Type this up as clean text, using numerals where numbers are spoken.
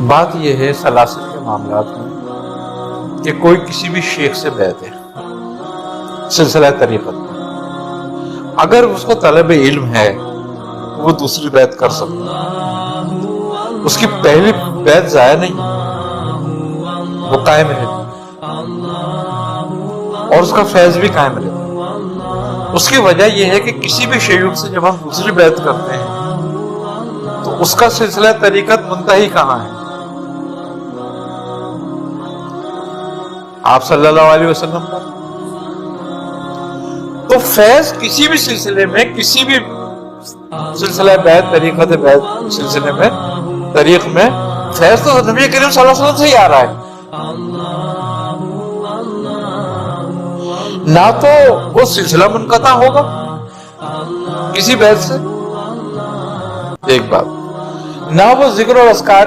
بات یہ ہے سلاسل کے معاملات میں کہ کوئی کسی بھی شیخ سے بیعت ہے سلسلہ طریقت میں، اگر اس کو طلب علم ہے وہ دوسری بیعت کر سکتا ہے، اس کی پہلی بیعت ضائع نہیں، وہ قائم رہتی اور اس کا فیض بھی قائم رہتا ہے۔ اس کی وجہ یہ ہے کہ کسی بھی شیخ سے جب ہم دوسری بیعت کرتے ہیں تو اس کا سلسلہ طریقت منتہی کہاں ہے؟ آپ صلی اللہ علیہ وسلم پر۔ تو فیض کسی بھی سلسلے میں، کسی بھی سلسلہ بیعت، طریقت بیعت سلسلے میں، طریق میں، فیض تو نبی کریم صلی اللہ علیہ وسلم سے ہی آ رہا ہے، نہ تو وہ سلسلہ منقطع ہوگا کسی بیعت سے، ایک بات، نہ وہ ذکر و اذکار